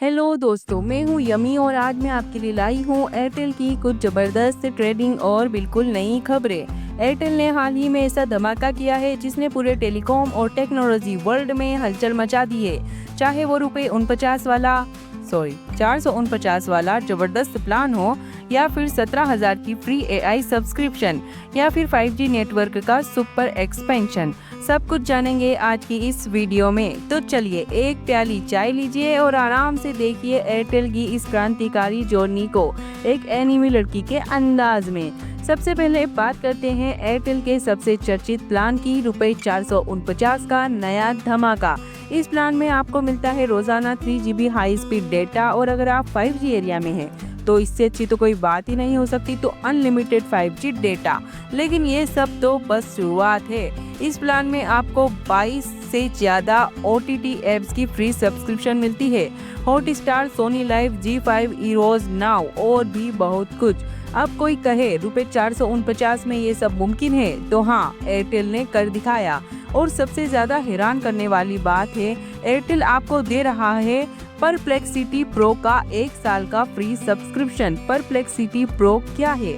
Hello दोस्तों, मैं हूँ यमी और आज मैं आपके लिए लाई हूँ एयरटेल की कुछ ज़बरदस्त ट्रेडिंग और बिल्कुल नई खबरें। एयरटेल ने हाल ही में ऐसा धमाका किया है जिसने पूरे टेलीकॉम और टेक्नोलॉजी वर्ल्ड में हलचल मचा दी है। चाहे वो ₹449 वाला ज़बरदस्त प्लान हो या फिर 17,000 की फ्री एआई सब्सक्रिप्शन या फिर 5G नेटवर्क का सुपर एक्सपेंशन, सब कुछ जानेंगे आज की इस वीडियो में। तो चलिए एक प्याली चाय लीजिए और आराम से देखिए एयरटेल की इस क्रांतिकारी जर्नी को एक एनिमी लड़की के अंदाज में। सबसे पहले बात करते हैं एयरटेल के सबसे चर्चित प्लान की, ₹449 का नया धमाका। इस प्लान में आपको मिलता है रोजाना 3 GB हाई स्पीड डेटा और अगर आप 5G एरिया में हैं तो इससे अच्छी तो कोई बात ही नहीं हो सकती, तो अनलिमिटेड 5G डेटा। लेकिन ये सब तो बस शुरुआत है। इस प्लान में आपको 22 से ज्यादा OTT एप्स की फ्री सब्सक्रिप्शन मिलती है, Hotstar, Sony live, G5, Eros now और भी बहुत कुछ। अब कोई कहे ₹449 में ये सब मुमकिन है, तो हाँ, एयरटेल ने कर दिखाया। और सबसे ज्यादा हैरान करने वाली बात है, एयरटेल आपको दे रहा है परप्लेक्सिटी प्रो का 1 साल का फ्री सब्सक्रिप्शन। परप्लेक्सिटी प्रो क्या है?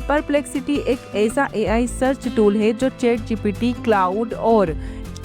परप्लेक्सिटी एक ऐसा एआई सर्च टूल है जो चैट जीपीटी, क्लाउड और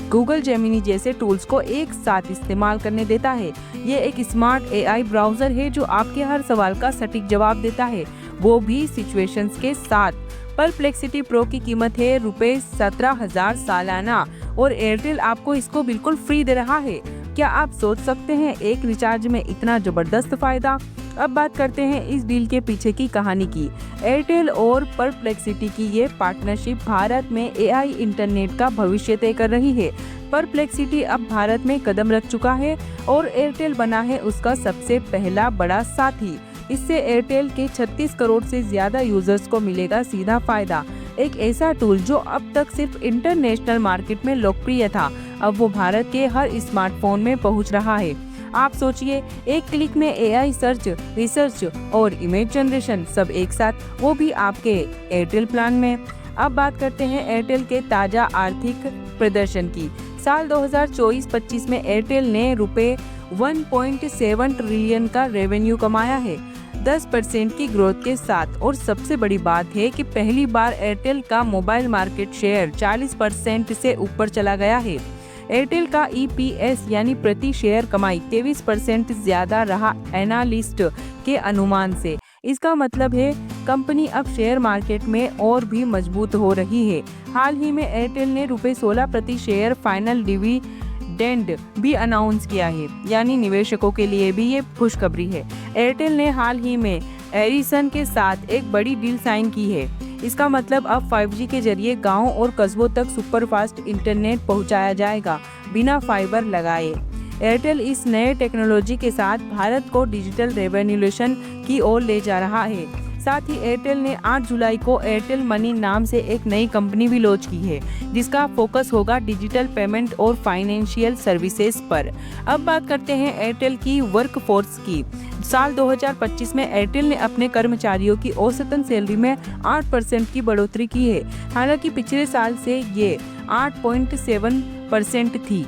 गूगल जेमिनी जैसे टूल्स को एक साथ इस्तेमाल करने देता है। ये एक स्मार्ट एआई ब्राउजर है जो आपके हर सवाल का सटीक जवाब देता है, वो भी सिचुएशंस के साथ। परप्लेक्सिटी प्रो की कीमत है ₹17,000 सालाना और एयरटेल आपको इसको बिल्कुल फ्री दे रहा है। क्या आप सोच सकते हैं एक रिचार्ज में इतना जबरदस्त फायदा? अब बात करते हैं इस डील के पीछे की कहानी की। एयरटेल और परप्लेक्सिटी की ये पार्टनरशिप भारत में एआई इंटरनेट का भविष्य तय कर रही है। परप्लेक्सिटी अब भारत में कदम रख चुका है और एयरटेल बना है उसका सबसे पहला बड़ा साथी। इससे एयरटेल के 36 करोड़ से ज्यादा यूजर्स को मिलेगा सीधा फायदा। एक ऐसा टूल जो अब तक सिर्फ इंटरनेशनल मार्केट में लोकप्रिय था, अब वो भारत के हर स्मार्टफोन में पहुंच रहा है। आप सोचिए, एक क्लिक में एआई सर्च, रिसर्च और इमेज जनरेशन सब एक साथ, वो भी आपके एयरटेल प्लान में। अब बात करते हैं एयरटेल के ताजा आर्थिक प्रदर्शन की। साल 2024-25 में एयरटेल ने ₹1.7 ट्रिलियन का रेवेन्यू कमाया है, 10% की ग्रोथ के साथ। और सबसे बड़ी बात है कि पहली बार एयरटेल का मोबाइल मार्केट शेयर 40% से ऊपर चला गया है। एयरटेल का EPS यानी प्रति शेयर कमाई 23% ज्यादा रहा एनालिस्ट के अनुमान से। इसका मतलब है कंपनी अब शेयर मार्केट में और भी मजबूत हो रही है। हाल ही में एयरटेल ने ₹16 प्रति शेयर फाइनल डिविडेंड भी अनाउंस किया है, यानी निवेशकों के लिए भी ये खुशखबरी है। एयरटेल ने हाल ही में एरिसन के साथ एक बड़ी डील साइन की है। इसका मतलब अब 5G के जरिए गांव और कस्बों तक सुपरफास्ट इंटरनेट पहुंचाया जाएगा बिना फाइबर लगाए। एयरटेल इस नए टेक्नोलॉजी के साथ भारत को डिजिटल रेवोल्यूशन की ओर ले जा रहा है। साथ ही एयरटेल ने 8 जुलाई को एयरटेल मनी नाम से एक नई कंपनी भी लॉन्च की है, जिसका फोकस होगा डिजिटल पेमेंट और फाइनेंशियल सर्विसेज पर। अब बात करते हैं एयरटेल की वर्कफोर्स की। साल 2025 में एयरटेल ने अपने कर्मचारियों की औसतन सैलरी में 8% की बढ़ोतरी की है। हालांकि पिछले साल से ये 8.7% थी।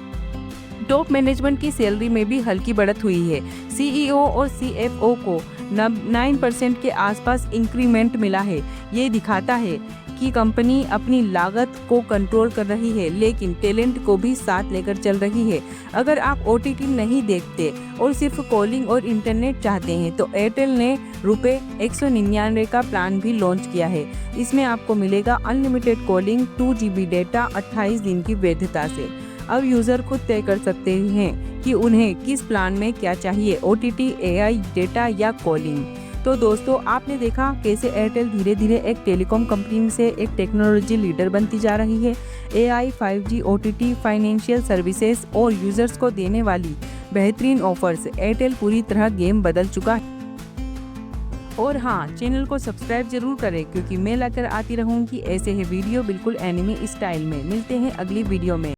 टॉप मैनेजमेंट की सैलरी में भी हल्की बढ़त हुई है। CEO और CFO को 9% के आसपास इंक्रीमेंट मिला है। ये दिखाता है कि कंपनी अपनी लागत को कंट्रोल कर रही है, लेकिन टैलेंट को भी साथ लेकर चल रही है। अगर आप OTT नहीं देखते और सिर्फ कॉलिंग और इंटरनेट चाहते हैं तो एयरटेल ने ₹199 का प्लान भी लॉन्च किया है। इसमें आपको मिलेगा अनलिमिटेड कॉलिंग, 2 GB डेटा 28 दिन की वैधता से। अब यूजर खुद तय कर सकते हैं कि उन्हें किस प्लान में क्या चाहिए, OTT, AI, डेटा या कॉलिंग। तो दोस्तों, आपने देखा कैसे एयरटेल धीरे धीरे एक टेलीकॉम कंपनी से एक टेक्नोलॉजी लीडर बनती जा रही है। AI, 5G, OTT, financial services और यूजर्स को देने वाली बेहतरीन ऑफर्स, एयरटेल पूरी तरह गेम बदल चुका है। और हाँ, चैनल को सब्सक्राइब जरूर करें क्योंकि मैं लेकर आती रहूंगी ऐसे ही वीडियो बिल्कुल एनिमे स्टाइल में। मिलते हैं अगली वीडियो में।